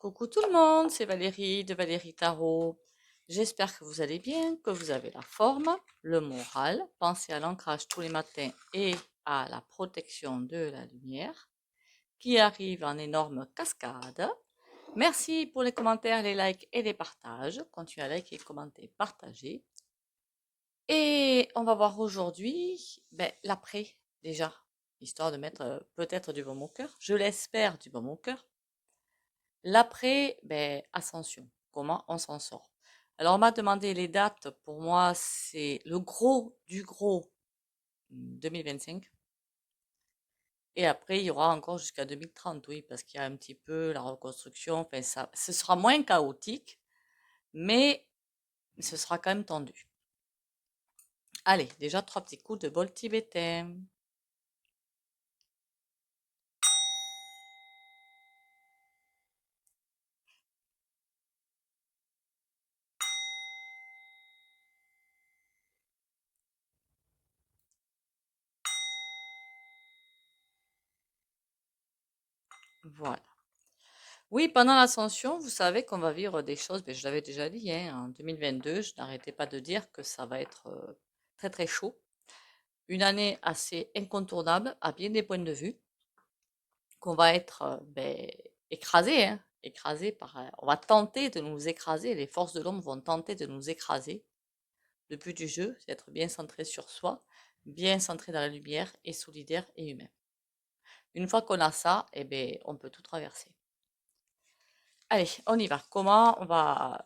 Coucou tout le monde, c'est Valérie de Valérie Tarot. J'espère que vous allez bien, que vous avez la forme, le moral. Pensez à l'ancrage tous les matins et à la protection de la lumière qui arrive en énorme cascade. Merci pour les commentaires, les likes et les partages. Continuez à liker, commenter, partager. Et on va voir aujourd'hui l'après déjà, histoire de mettre peut-être du baume au cœur. Je l'espère, du baume au cœur. L'après, ascension. Comment on s'en sort? Alors, on m'a demandé les dates. Pour moi, c'est le gros du gros 2025. Et après, il y aura encore jusqu'à 2030, oui, parce qu'il y a un petit peu la reconstruction. Enfin, ça, ce sera moins chaotique, mais ce sera quand même tendu. Allez, déjà 3 petits coups de bol tibétain. Voilà. Oui, pendant l'ascension, vous savez qu'on va vivre des choses, mais je l'avais déjà dit, hein, en 2022, je n'arrêtais pas de dire que ça va être très très chaud. Une année assez incontournable à bien des points de vue, qu'on va être écrasé, hein, écrasé par, on va tenter de nous écraser, les forces de l'ombre vont tenter de nous écraser. Le but du jeu, c'est d'être bien centré sur soi, bien centré dans la lumière et solidaire et humain. Une fois qu'on a ça, on peut tout traverser. Allez, on y va. Comment on va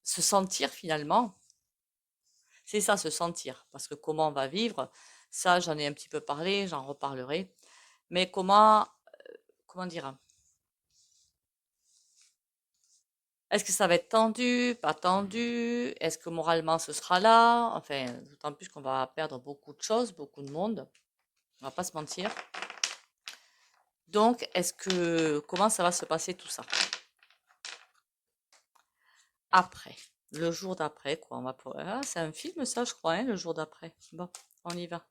se sentir finalement? C'est ça, se sentir. Parce que comment on va vivre, ça, j'en ai un petit peu parlé, j'en reparlerai. Mais comment dire? Est-ce que ça va être tendu, pas tendu? Est-ce que moralement ce sera là? Enfin, d'autant plus qu'on va perdre beaucoup de choses, beaucoup de monde. On va pas se mentir. Donc, comment ça va se passer tout ça? Après, le jour d'après, quoi. Ah, c'est un film, ça, je crois, hein, le jour d'après. Bon, on y va.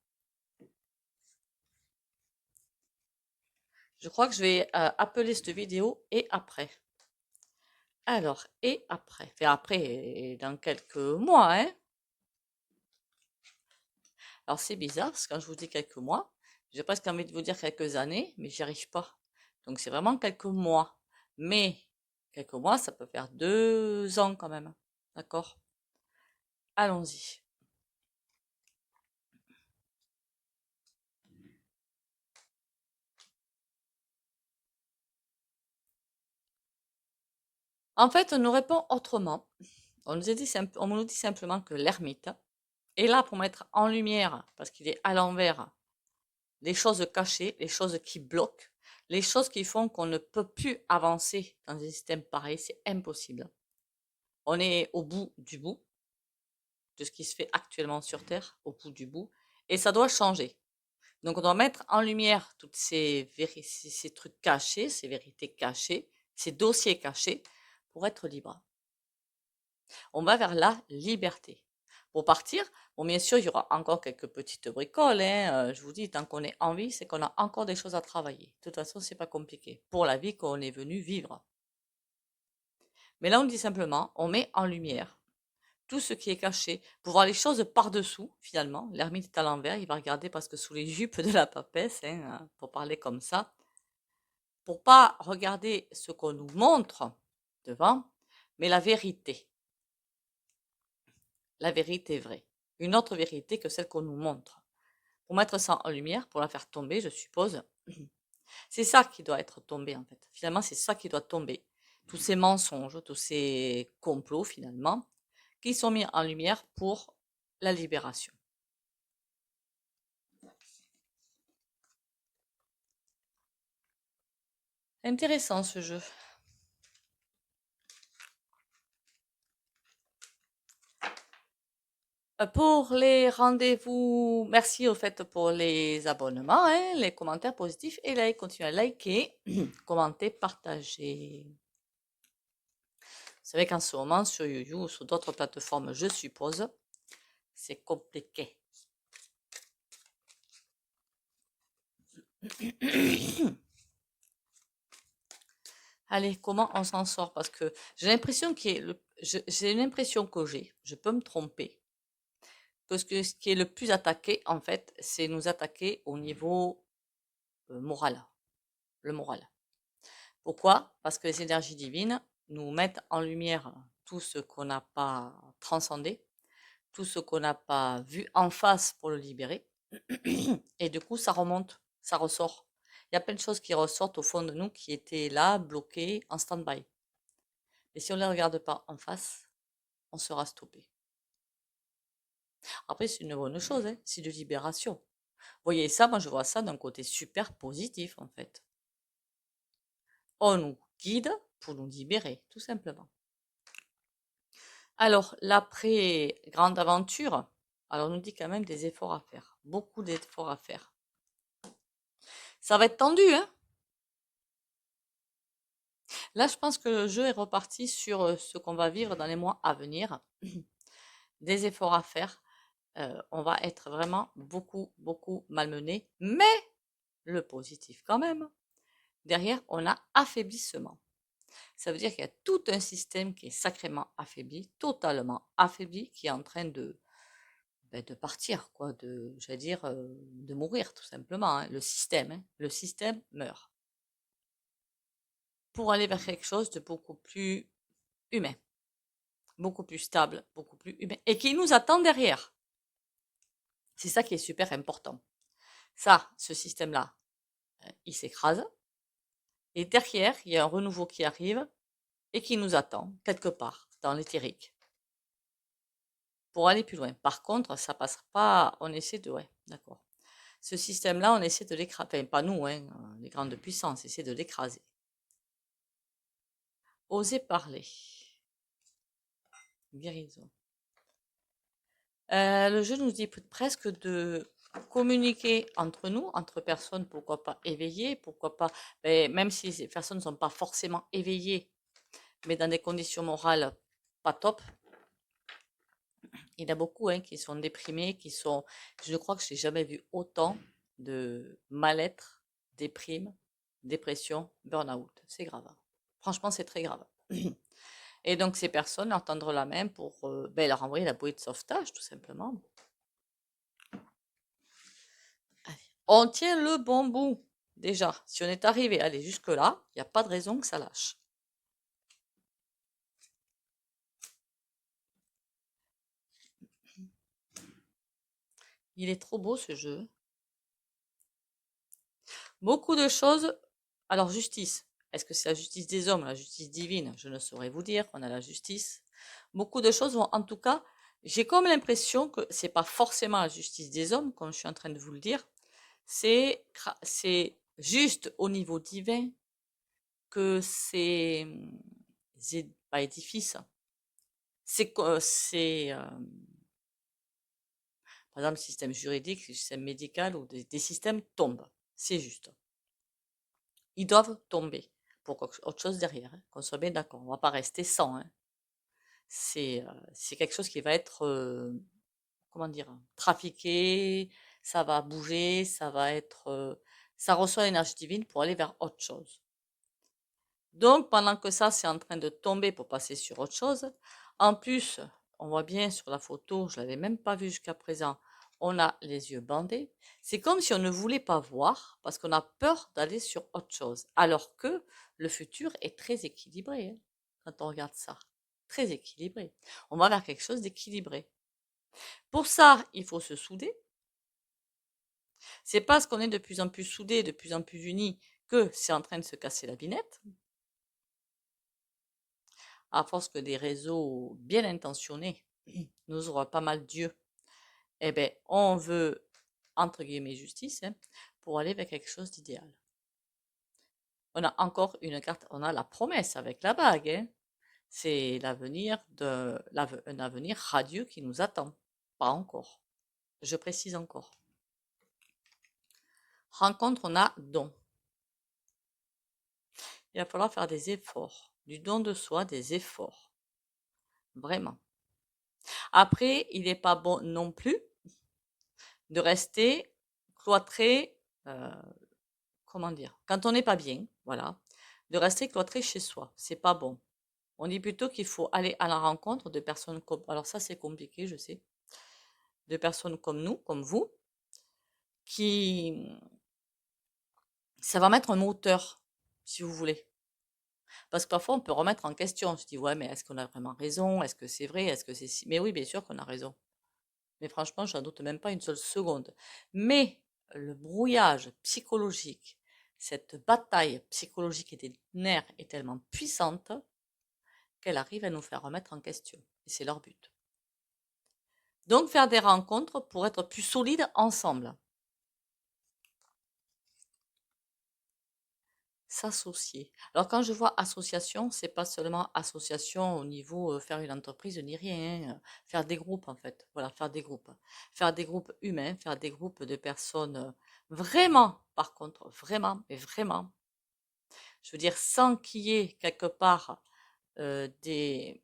Je crois que je vais appeler cette vidéo et après. Alors, et après. Enfin, après, dans quelques mois, hein. Alors, c'est bizarre, parce que quand je vous dis quelques mois, j'ai presque envie de vous dire quelques années, mais j'y arrive pas. Donc, c'est vraiment quelques mois. Mais, quelques mois, ça peut faire 2 ans quand même. D'accord? Allons-y. En fait, on nous répond autrement. On nous dit simplement que l'ermite est là pour mettre en lumière, parce qu'il est à l'envers, les choses cachées, les choses qui bloquent, les choses qui font qu'on ne peut plus avancer dans un système pareil, c'est impossible. On est au bout du bout de ce qui se fait actuellement sur Terre, au bout du bout, et ça doit changer. Donc on doit mettre en lumière toutes ces trucs cachés, ces vérités cachées, ces dossiers cachés, pour être libre. On va vers la liberté. Pour partir, bon, bien sûr, il y aura encore quelques petites bricoles, hein, je vous dis, tant qu'on est en vie, c'est qu'on a encore des choses à travailler. De toute façon, c'est pas compliqué. Pour la vie qu'on est venu vivre. Mais là, on dit simplement, on met en lumière tout ce qui est caché pour voir les choses par-dessous, finalement. L'ermite est à l'envers, il va regarder parce que sous les jupes de la papesse, hein, pour parler comme ça, pour pas regarder ce qu'on nous montre devant, mais la vérité. La vérité vraie. Une autre vérité que celle qu'on nous montre. Pour mettre ça en lumière, pour la faire tomber, je suppose. C'est ça qui doit être tombé, en fait. Finalement, c'est ça qui doit tomber. Tous ces mensonges, tous ces complots, finalement, qui sont mis en lumière pour la libération. Intéressant ce jeu. Pour les rendez-vous, merci au fait pour les abonnements, hein, les commentaires positifs et like. Continuez à liker, commenter, partager. Vous savez qu'en ce moment, sur YouTube ou sur d'autres plateformes, je suppose, c'est compliqué. Allez, comment on s'en sort? Parce que j'ai l'impression j'ai une impression que je peux me tromper, que ce qui est le plus attaqué, en fait, c'est nous attaquer au niveau moral, le moral. Pourquoi? Parce que les énergies divines nous mettent en lumière tout ce qu'on n'a pas transcendé, tout ce qu'on n'a pas vu en face pour le libérer. Et du coup, ça remonte, ça ressort. Il y a plein de choses qui ressortent au fond de nous qui étaient là, bloquées, en stand-by. Et si on ne les regarde pas en face, on sera stoppé. Après, c'est une bonne chose, hein, c'est de libération. Vous voyez ça, moi je vois ça d'un côté super positif en fait. On nous guide pour nous libérer, tout simplement. Alors, l'après grande aventure, alors on nous dit quand même des efforts à faire, beaucoup d'efforts à faire. Ça va être tendu, hein? Là, je pense que le jeu est reparti sur ce qu'on va vivre dans les mois à venir. Des efforts à faire. On va être vraiment beaucoup, beaucoup malmené. Mais le positif quand même, derrière, on a affaiblissement. Ça veut dire qu'il y a tout un système qui est sacrément affaibli, totalement affaibli, qui est en train de partir, quoi, j'allais dire, de mourir tout simplement, hein. Le système meurt pour aller vers quelque chose de beaucoup plus humain, beaucoup plus stable, beaucoup plus humain, et qui nous attend derrière. C'est ça qui est super important. Ça, ce système-là, il s'écrase, et derrière, il y a un renouveau qui arrive et qui nous attend quelque part dans l'éthérique pour aller plus loin. Par contre, ça passera pas, on essaie de, ouais, d'accord. Ce système-là, on essaie de l'écraser, enfin pas nous, hein, les grandes puissances, essaient de l'écraser. Oser parler. Guérison. Le jeu nous dit presque de communiquer entre nous, entre personnes, pourquoi pas éveillées, pourquoi pas, même si ces personnes ne sont pas forcément éveillées, mais dans des conditions morales pas top. Il y en a beaucoup hein, qui sont déprimés, je crois que je n'ai jamais vu autant de mal-être, déprime, dépression, burn-out. C'est grave. Franchement, c'est très grave. Et donc, ces personnes leur tendre la main pour leur envoyer la bouée de sauvetage, tout simplement. Allez. On tient le bon bout. Déjà, si on est arrivé à aller jusque-là, il n'y a pas de raison que ça lâche. Il est trop beau ce jeu. Beaucoup de choses. Alors, justice. Est-ce que c'est la justice des hommes, la justice divine? Je ne saurais vous dire. On a la justice. Beaucoup de choses vont, en tout cas, j'ai comme l'impression que c'est pas forcément la justice des hommes, comme je suis en train de vous le dire. C'est juste au niveau divin que c'est pas édifice. C'est, par exemple, le système juridique, le système médical ou des systèmes tombent. C'est juste. Ils doivent tomber pour autre chose derrière, hein, qu'on soit bien d'accord. On va pas rester sans. Hein. C'est quelque chose qui va être, comment dire, trafiqué, ça va bouger, ça va être, ça reçoit l'énergie divine pour aller vers autre chose. Donc, pendant que ça, c'est en train de tomber pour passer sur autre chose, en plus, on voit bien sur la photo, je l'avais même pas vu jusqu'à présent, on a les yeux bandés. C'est comme si on ne voulait pas voir parce qu'on a peur d'aller sur autre chose. Alors que le futur est très équilibré, hein, quand on regarde ça. Très équilibré. On va vers quelque chose d'équilibré. Pour ça, il faut se souder. C'est parce qu'on est de plus en plus soudés, de plus en plus unis, que c'est en train de se casser la binette. À force que des réseaux bien intentionnés nous auront pas mal Dieu, eh ben, on veut, entre guillemets, justice, hein, pour aller vers quelque chose d'idéal. On a encore une carte, on a la promesse avec la bague, hein. C'est un avenir radieux qui nous attend. Pas encore. Je précise encore. Rencontre, on a don. Il va falloir faire des efforts. Du don de soi, des efforts. Vraiment. Après, il n'est pas bon non plus de rester cloîtré, comment dire, quand on n'est pas bien, voilà, de rester cloîtré chez soi. C'est pas bon. On dit plutôt qu'il faut aller à la rencontre de personnes comme... Alors ça, c'est compliqué, je sais. De personnes comme nous, comme vous, qui... Ça va mettre un moteur, si vous voulez. Parce que parfois, on peut remettre en question. Je dis, ouais, mais est-ce qu'on a vraiment raison? Est-ce que c'est vrai? Est-ce que c'est si... Mais oui, bien sûr qu'on a raison. Mais franchement, j'en doute même pas une seule seconde. Mais le brouillage psychologique, cette bataille psychologique et des nerfs est tellement puissante qu'elle arrive à nous faire remettre en question. Et c'est leur but. Donc, faire des rencontres pour être plus solides ensemble. S'associer. Alors, quand je vois association, c'est pas seulement association au niveau faire une entreprise ni rien, hein, faire des groupes en fait. Voilà, faire des groupes. Faire des groupes humains, faire des groupes de personnes vraiment, par contre, vraiment, mais vraiment. Je veux dire, sans qu'il y ait quelque part des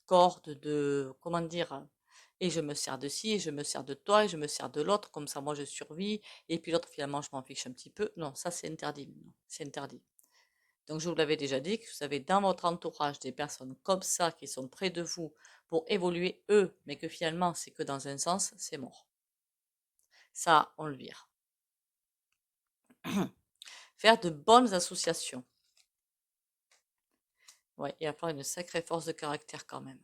cordes de, comment dire, et je me sers de ci, et je me sers de toi, et je me sers de l'autre, comme ça moi je survis, et puis l'autre finalement je m'en fiche un petit peu. Non, ça c'est interdit maintenant. C'est interdit. Donc je vous l'avais déjà dit, que vous avez dans votre entourage des personnes comme ça qui sont près de vous pour évoluer eux, mais que finalement c'est que dans un sens, c'est mort. Ça, on le vire. Faire de bonnes associations. Ouais, il va falloir une sacrée force de caractère quand même.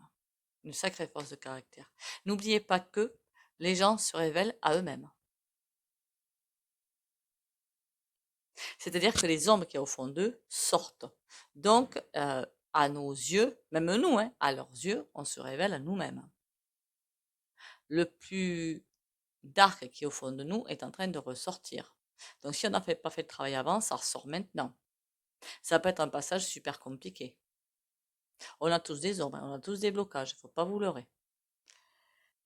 Une sacrée force de caractère. N'oubliez pas que les gens se révèlent à eux-mêmes. C'est-à-dire que les ombres qu'il y a au fond d'eux sortent. Donc, à nos yeux, même nous, hein, à leurs yeux, on se révèle à nous-mêmes. Le plus dark qui est au fond de nous est en train de ressortir. Donc, si on n'a pas fait le travail avant, ça ressort maintenant. Ça peut être un passage super compliqué. On a tous des ombres, on a tous des blocages, il ne faut pas vous leurrer.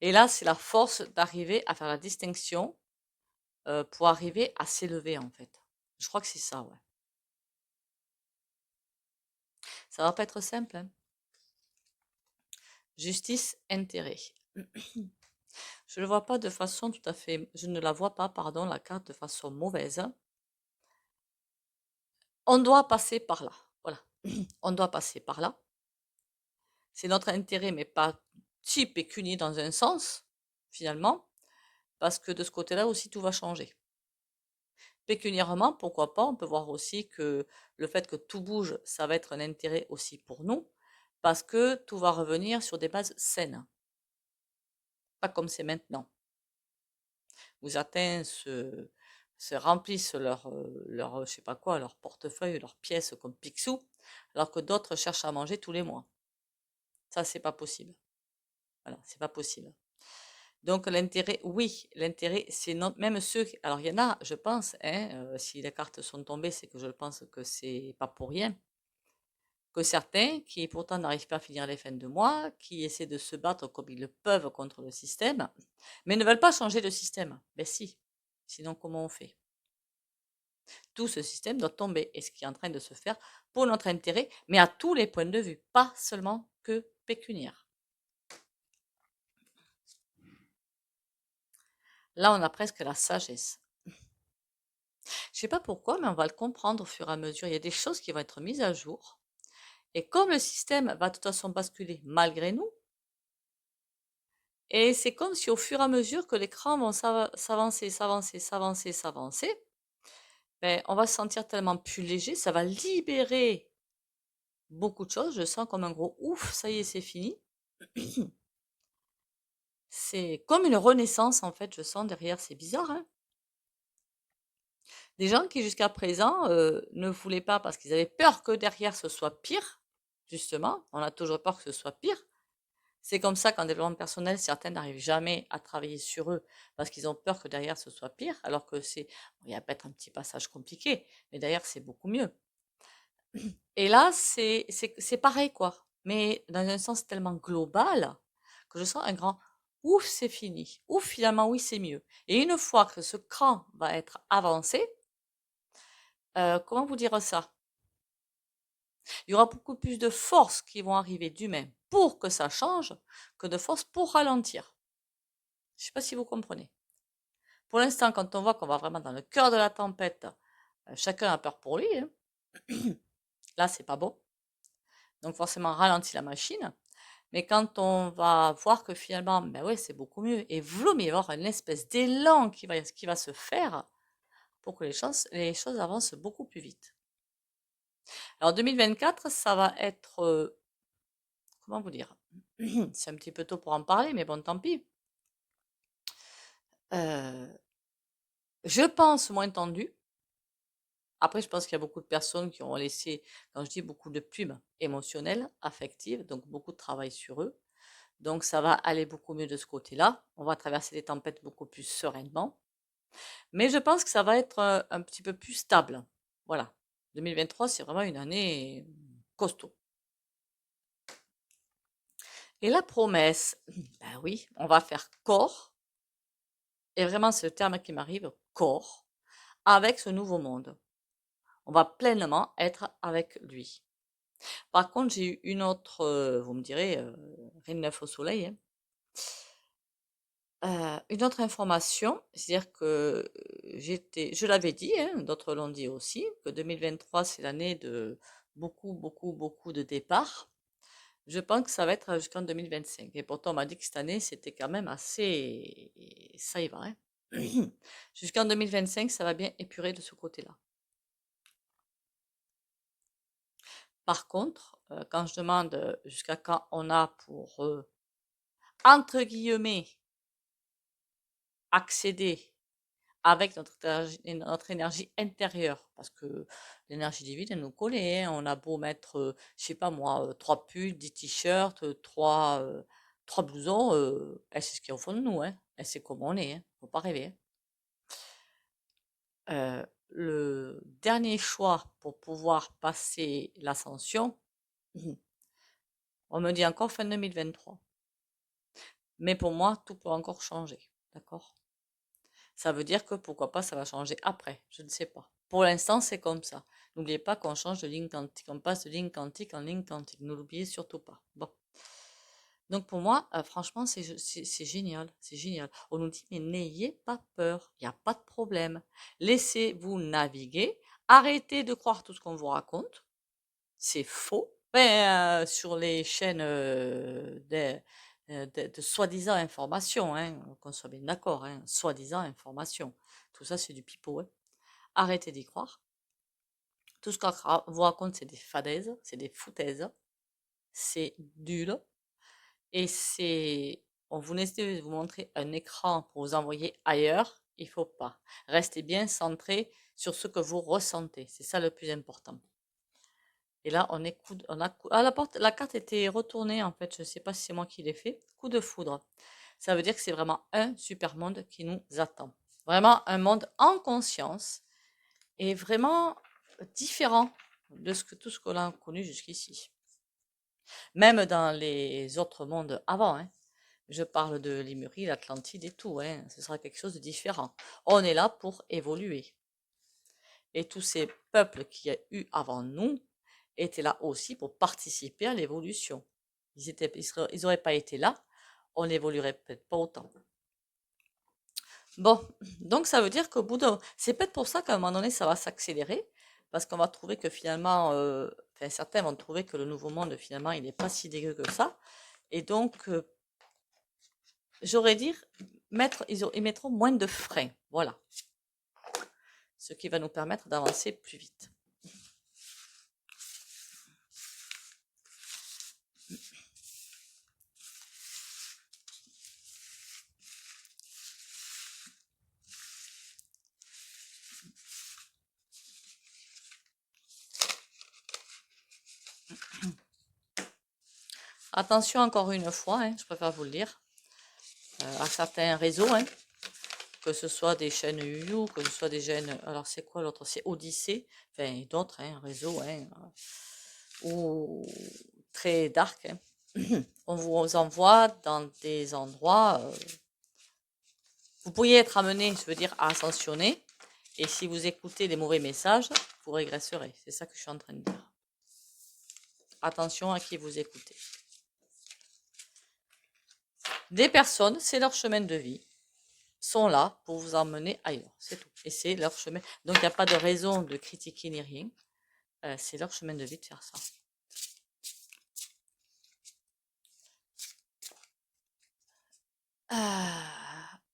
Et là, c'est la force d'arriver à faire la distinction pour arriver à s'élever, en fait. Je crois que c'est ça, ouais. Ça va pas être simple, hein. Justice, intérêt. Je ne vois pas de façon tout à fait, je ne la vois pas, pardon, la carte de façon mauvaise. On doit passer par là. Voilà. On doit passer par là. C'est notre intérêt, mais pas si pécunier dans un sens, finalement, parce que de ce côté-là aussi, tout va changer. Pécuniairement, pourquoi pas, on peut voir aussi que le fait que tout bouge, ça va être un intérêt aussi pour nous, parce que tout va revenir sur des bases saines, pas comme c'est maintenant. Certains se remplissent leur, je sais pas quoi, leur portefeuille, leurs pièces comme Picsou, alors que d'autres cherchent à manger tous les mois. Ça, c'est pas possible. Voilà, c'est pas possible. Donc l'intérêt, oui, l'intérêt, c'est même ceux, alors il y en a, je pense, hein, si les cartes sont tombées, c'est que je pense que c'est pas pour rien, que certains qui pourtant n'arrivent pas à finir les fins de mois, qui essaient de se battre comme ils le peuvent contre le système, mais ne veulent pas changer le système. Ben si, sinon comment on fait? Tout ce système doit tomber, et ce qui est en train de se faire pour notre intérêt, mais à tous les points de vue, pas seulement que pécuniaire. Là, on a presque la sagesse. Je sais pas pourquoi, mais on va le comprendre au fur et à mesure. Il y a des choses qui vont être mises à jour. Et comme le système va de toute façon basculer malgré nous, et c'est comme si au fur et à mesure que l'écran vont s'avancer, s'avancer, s'avancer, s'avancer, ben, on va se sentir tellement plus léger, ça va libérer beaucoup de choses. Je sens comme un gros ouf, ça y est, c'est fini. C'est comme une renaissance, en fait, je sens derrière. C'est bizarre, hein? Des gens qui jusqu'à présent ne voulaient pas parce qu'ils avaient peur que derrière ce soit pire, justement. On a toujours peur que ce soit pire. C'est comme ça qu'en développement personnel, certains n'arrivent jamais à travailler sur eux parce qu'ils ont peur que derrière ce soit pire, alors que c'est, il y a peut-être un petit passage compliqué, mais derrière c'est beaucoup mieux. Et là, c'est pareil, quoi. Mais dans un sens tellement global que je sens un grand ouf, c'est fini. Ouf, finalement, oui, c'est mieux. Et une fois que ce cran va être avancé, comment vous dire ça? Il y aura beaucoup plus de forces qui vont arriver d'humains pour que ça change que de forces pour ralentir. Je ne sais pas si vous comprenez. Pour l'instant, quand on voit qu'on va vraiment dans le cœur de la tempête, chacun a peur pour lui, hein. Là, c'est pas bon. Donc forcément, on ralentit la machine. Mais quand on va voir que finalement, ben ouais, c'est beaucoup mieux. Et vroom, il va y avoir une espèce d'élan qui va se faire pour que les choses avancent beaucoup plus vite. Alors 2024, ça va être, comment vous dire? C'est un petit peu tôt pour en parler, mais bon, tant pis. Euh, je pense moins tendu. Après, je pense qu'il y a beaucoup de personnes qui ont laissé, quand je dis beaucoup de plumes émotionnelles, affectives, donc beaucoup de travail sur eux. Donc ça va aller beaucoup mieux de ce côté-là. On va traverser les tempêtes beaucoup plus sereinement. Mais je pense que ça va être un petit peu plus stable. Voilà. 2023, c'est vraiment une année costaud. Et la promesse, ben oui, on va faire corps, et vraiment c'est le terme qui m'arrive, corps, avec ce nouveau monde. On va pleinement être avec lui. Par contre, j'ai eu une autre, vous me direz, rien de neuf au soleil, hein. Une autre information, c'est-à-dire que je l'avais dit, hein, d'autres l'ont dit aussi, que 2023 c'est l'année de beaucoup, beaucoup, beaucoup de départs. Je pense que ça va être jusqu'en 2025. Et pourtant, on m'a dit que cette année, c'était quand même assez, ça y va, hein. Jusqu'en 2025, ça va bien épurer de ce côté-là. Par contre, quand je demande jusqu'à quand on a pour, entre guillemets, accéder avec notre énergie intérieure, parce que l'énergie divine, elle nous connaît, hein. On a beau mettre, je sais pas moi, 3 pulls, 10 t-shirts, 3 blousons, elle sait ce qu'il y a au fond de nous, hein. Elle sait comment on est, hein. Faut pas rêver, hein. Le dernier choix pour pouvoir passer l'ascension, on me dit encore fin 2023. Mais pour moi, tout peut encore changer, d'accord? Ça veut dire que pourquoi pas, ça va changer après, je ne sais pas. Pour l'instant, c'est comme ça. N'oubliez pas qu'on change de ligne quantique, on passe de ligne quantique en ligne quantique. Ne l'oubliez surtout pas. Bon. Donc pour moi, franchement, c'est génial, c'est génial. On nous dit, mais n'ayez pas peur, il n'y a pas de problème. Laissez-vous naviguer, arrêtez de croire tout ce qu'on vous raconte. C'est faux. Ben, sur les chaînes de soi-disant information, hein, qu'on soit bien d'accord, hein, soi-disant information. Tout ça, c'est du pipeau, hein. Arrêtez d'y croire. Tout ce qu'on vous raconte, c'est des fadaises, c'est des foutaises, c'est nul. Et on vous essaie de vous montrer un écran pour vous envoyer ailleurs, il faut pas. Restez bien centré sur ce que vous ressentez. C'est ça le plus important. Et là, la carte était retournée en fait. Je ne sais pas si c'est moi qui l'ai fait. Coup de foudre. Ça veut dire que c'est vraiment un super monde qui nous attend. Vraiment un monde en conscience et vraiment différent de tout ce qu'on a connu jusqu'ici. Même dans les autres mondes avant, hein. Je parle de Lémurie, l'Atlantide et tout, hein. Ce sera quelque chose de différent. On est là pour évoluer. Et tous ces peuples qu'il y a eu avant nous étaient là aussi pour participer à l'évolution. Ils n'auraient pas été là, on n'évoluerait peut-être pas autant. Bon, donc ça veut dire qu'au bout d'un... C'est peut-être pour ça qu'à un moment donné, ça va s'accélérer, parce qu'on va trouver que finalement, enfin certains vont trouver que le nouveau monde, finalement, il n'est pas si dégueu que ça. Et donc, j'aurais dit, ils mettront moins de freins, voilà. Ce qui va nous permettre d'avancer plus vite. Attention encore une fois, hein, je préfère vous le dire, à certains réseaux, hein, que ce soit des chaînes You, que ce soit des chaînes, alors c'est quoi l'autre? C'est Odyssée, enfin d'autres hein, réseaux, hein, ou très dark, hein. On vous envoie dans des endroits, vous pourriez être amené, je veux dire, à ascensionner, et si vous écoutez les mauvais messages, vous régresserez. C'est ça que je suis en train de dire. Attention à qui vous écoutez. Des personnes, c'est leur chemin de vie, sont là pour vous emmener ailleurs, c'est tout. Et c'est leur chemin. Donc il n'y a pas de raison de critiquer ni rien. c'est leur chemin de vie de faire ça.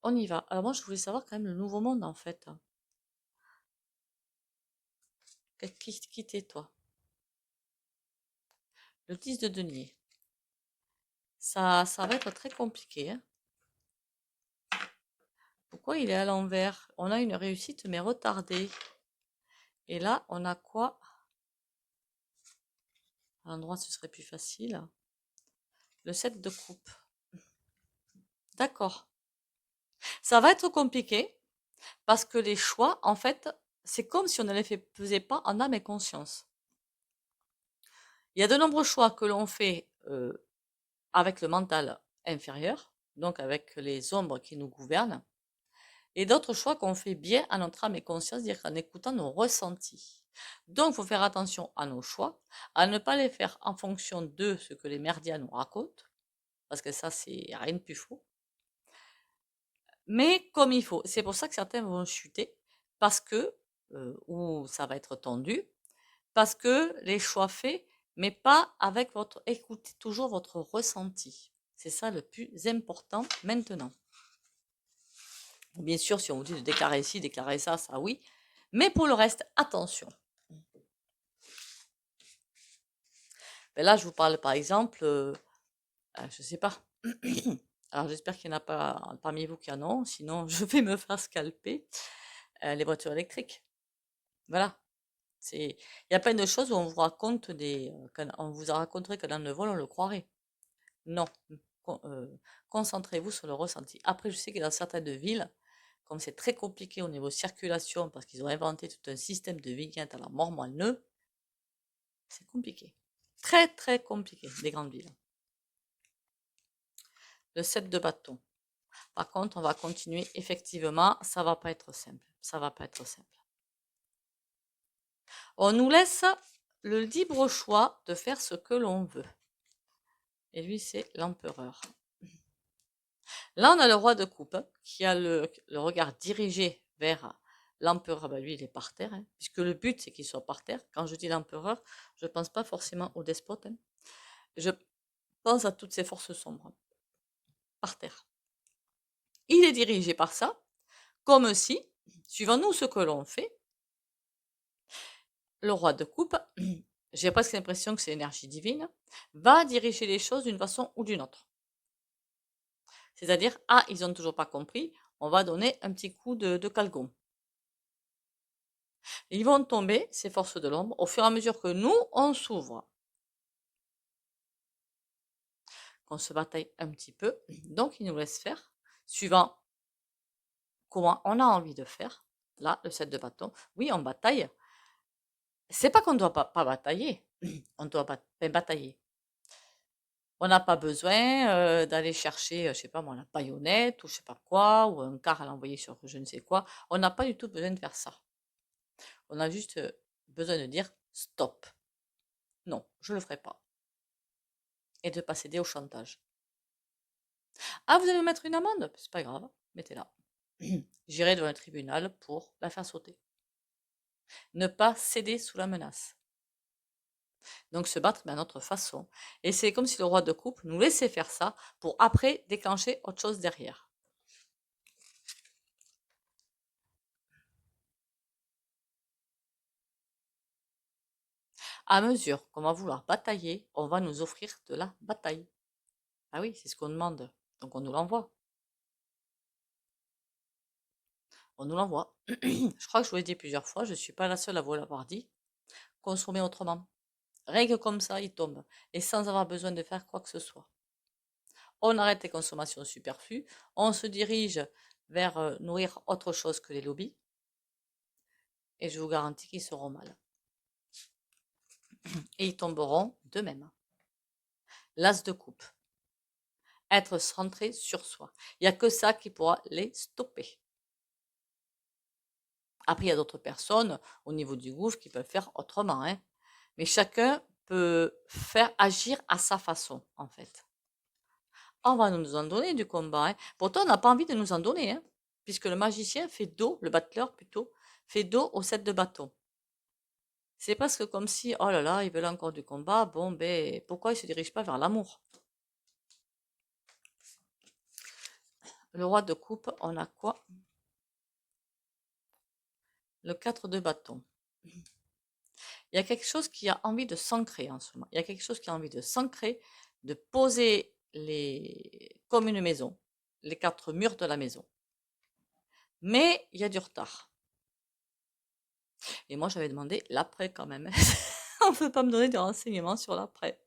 On y va. Alors moi, je voulais savoir quand même le nouveau monde, en fait. Qui t'es, toi? Le 10 de denier. Ça va être très compliqué, hein. Pourquoi il est à l'envers? On a une réussite, mais retardée. Et là, on a quoi? À l'endroit, ce serait plus facile. Le 7 de coupe. D'accord. Ça va être compliqué parce que les choix, en fait, c'est comme si on ne les faisait pas en âme et conscience. Il y a de nombreux choix que l'on fait avec le mental inférieur, donc avec les ombres qui nous gouvernent, et d'autres choix qu'on fait bien à notre âme et conscience, c'est-à-dire en écoutant nos ressentis. Donc, il faut faire attention à nos choix, à ne pas les faire en fonction de ce que les merdias nous racontent, parce que ça, c'est rien de plus faux, mais comme il faut. C'est pour ça que certains vont chuter, parce que, ou ça va être tendu, parce que les choix faits, mais pas avec votre, écoutez toujours votre ressenti. C'est ça le plus important maintenant. Bien sûr, si on vous dit de déclarer ci, déclarer ça, ça oui. Mais pour le reste, attention. Ben là, je vous parle par exemple, je sais pas. Alors j'espère qu'il n'y en a pas parmi vous qui en ont, sinon je vais me faire scalper. Les voitures électriques. Voilà. Il y a plein de choses où on vous raconte on vous a raconté que dans le vol, on le croirait. Non. Concentrez-vous sur le ressenti. Après, je sais que dans certaines villes, comme c'est très compliqué au niveau circulation, parce qu'ils ont inventé tout un système de vignettes à la mort moelleux, c'est compliqué. Très, très compliqué, les grandes villes. Le 7 de bâton. Par contre, on va continuer. Effectivement, ça va pas être simple. Ça va pas être simple. On nous laisse le libre choix de faire ce que l'on veut. Et lui, c'est l'empereur. Là, on a le roi de coupe qui a le regard dirigé vers l'empereur. Ben, lui, il est par terre, hein, puisque le but, c'est qu'il soit par terre. Quand je dis l'empereur, je ne pense pas forcément au despote. Hein. Je pense à toutes ces forces sombres. Par terre. Il est dirigé par ça, comme si, suivant nous ce que l'on fait, le roi de coupe, j'ai presque l'impression que c'est l'énergie divine, va diriger les choses d'une façon ou d'une autre. C'est-à-dire, ils n'ont toujours pas compris, on va donner un petit coup de calgon. Ils vont tomber, ces forces de l'ombre, au fur et à mesure que nous, on s'ouvre. Qu'on se bataille un petit peu, donc ils nous laissent faire, suivant comment on a envie de faire. Là, le 7 de bâton, oui, on bataille. C'est pas qu'on ne doit pas batailler, on doit batailler. On n'a pas besoin d'aller chercher, je sais pas moi, la baïonnette ou je sais pas quoi, ou un car à l'envoyer sur je ne sais quoi. On n'a pas du tout besoin de faire ça. On a juste besoin de dire stop. Non, je ne le ferai pas. Et de ne pas céder au chantage. Ah, vous allez me mettre une amende? C'est pas grave, mettez-la. J'irai devant le tribunal pour la faire sauter. Ne pas céder sous la menace. Donc se battre, mais à notre façon. Et c'est comme si le roi de coupe nous laissait faire ça pour après déclencher autre chose derrière. À mesure qu'on va vouloir batailler, on va nous offrir de la bataille. Ah oui, c'est ce qu'on demande. Donc on nous l'envoie. On nous l'envoie. Je crois que je vous l'ai dit plusieurs fois, je ne suis pas la seule à vous l'avoir dit. Consommer autrement. Rien que comme ça, il tombe. Et sans avoir besoin de faire quoi que ce soit. On arrête les consommations superflues. On se dirige vers nourrir autre chose que les lobbies. Et je vous garantis qu'ils seront mal. Et ils tomberont d'eux-mêmes. L'as de coupe. Être centré sur soi. Il n'y a que ça qui pourra les stopper. Après, il y a d'autres personnes au niveau du gouffre qui peuvent faire autrement. Hein. Mais chacun peut faire agir à sa façon, en fait. On va nous en donner du combat. Hein. Pourtant, on n'a pas envie de nous en donner. Hein, puisque le magicien fait dos, le battleur plutôt, fait dos au 7 de bâton. C'est parce que comme si, oh là là, ils veulent encore du combat, bon, ben, pourquoi ils se dirigent pas vers l'amour? Le roi de coupe, on a quoi? Le 4 de bâton. Il y a quelque chose qui a envie de s'ancrer en ce moment. Il y a quelque chose qui a envie de s'ancrer, de poser comme une maison, les 4 murs de la maison. Mais il y a du retard. Et moi, j'avais demandé l'après quand même. On ne peut pas me donner des renseignements sur l'après.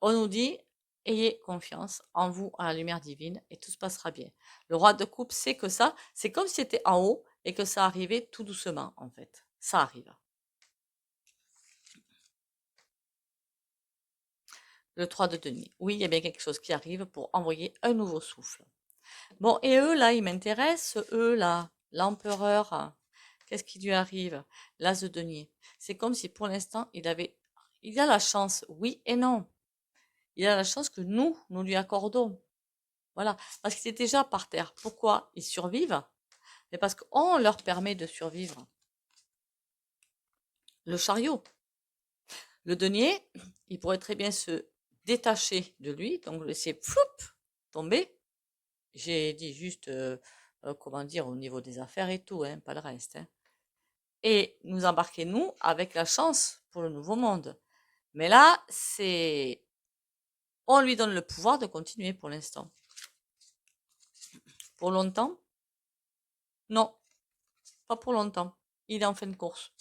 On nous dit, ayez confiance en vous, à la lumière divine, et tout se passera bien. Le roi de coupe sait que ça, c'est comme si c'était en haut et que ça arrivait tout doucement, en fait. Ça arrive. Le 3 de denier. Oui, il y a bien quelque chose qui arrive pour envoyer un nouveau souffle. Bon, et eux, là, ils m'intéressent, eux, là, l'empereur, qu'est-ce qui lui arrive? L'as de denier. C'est comme si pour l'instant, il a la chance, oui et non. Il a la chance que nous lui accordons. Voilà, parce qu'il est déjà par terre. Pourquoi ils survivent? Mais parce qu'on leur permet de survivre. Le chariot. Le denier, il pourrait très bien se détacher de lui, donc le laisser tomber. J'ai dit juste, comment dire, au niveau des affaires et tout, hein, pas le reste, hein. Et nous embarquer, nous, avec la chance pour le nouveau monde. Mais là, on lui donne le pouvoir de continuer pour l'instant. Pour longtemps? Non, pas pour longtemps. Il est en fin de course.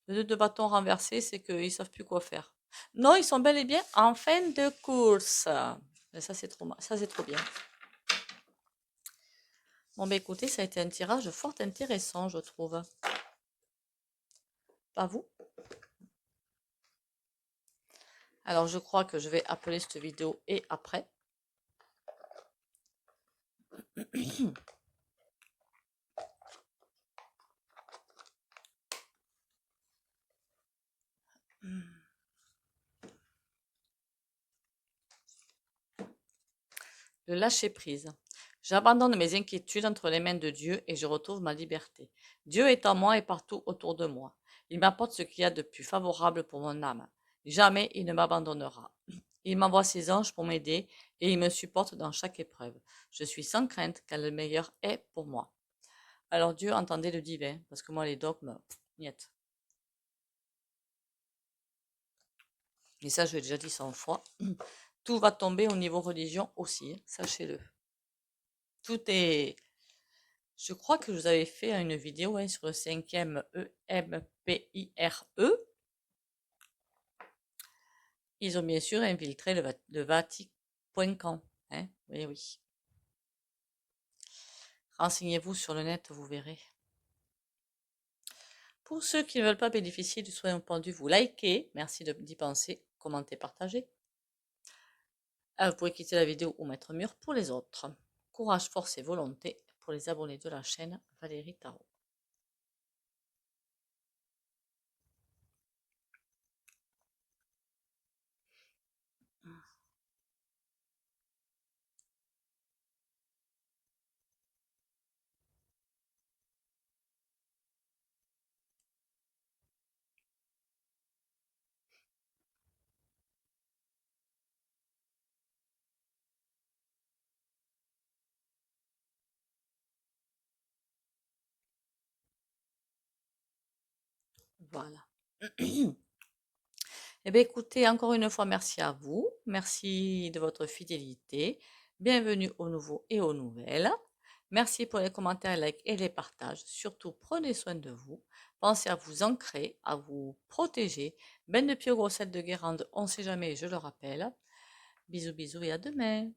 Le 2 de bâton renversé, c'est qu'ils savent plus quoi faire. Non, ils sont bel et bien en fin de course. Mais ça, c'est trop bien. Bon, ben écoutez, ça a été un tirage fort intéressant, je trouve. Pas vous? Alors, je crois que je vais appeler cette vidéo et après. Le lâcher-prise. J'abandonne mes inquiétudes entre les mains de Dieu et je retrouve ma liberté. Dieu est en moi et partout autour de moi. Il m'apporte ce qu'il y a de plus favorable pour mon âme. Jamais il ne m'abandonnera. Il m'envoie ses anges pour m'aider et il me supporte dans chaque épreuve. Je suis sans crainte car le meilleur est pour moi. Alors Dieu, entendez le divin, parce que moi les dogmes, niet. Et ça, je l'ai déjà dit 100 fois. Tout va tomber au niveau religion aussi, sachez-le. Tout est... Je crois que je vous avais fait une vidéo sur le 5e EMPIRE. Ils ont bien sûr infiltré le Vatican. Hein, oui, oui. Renseignez-vous sur le net, vous verrez. Pour ceux qui ne veulent pas bénéficier du soin pendu, vous likez. Merci d'y penser, commentez, partagez. Vous pouvez quitter la vidéo ou mettre mur pour les autres. Courage, force et volonté pour les abonnés de la chaîne Valérie Tarot. Voilà. Eh bien, écoutez, encore une fois, merci à vous. Merci de votre fidélité. Bienvenue aux nouveaux et aux nouvelles. Merci pour les commentaires, likes et les partages. Surtout, prenez soin de vous. Pensez à vous ancrer, à vous protéger. Ben de pied aux grossettes de Guérande, on ne sait jamais, je le rappelle. Bisous, bisous et à demain.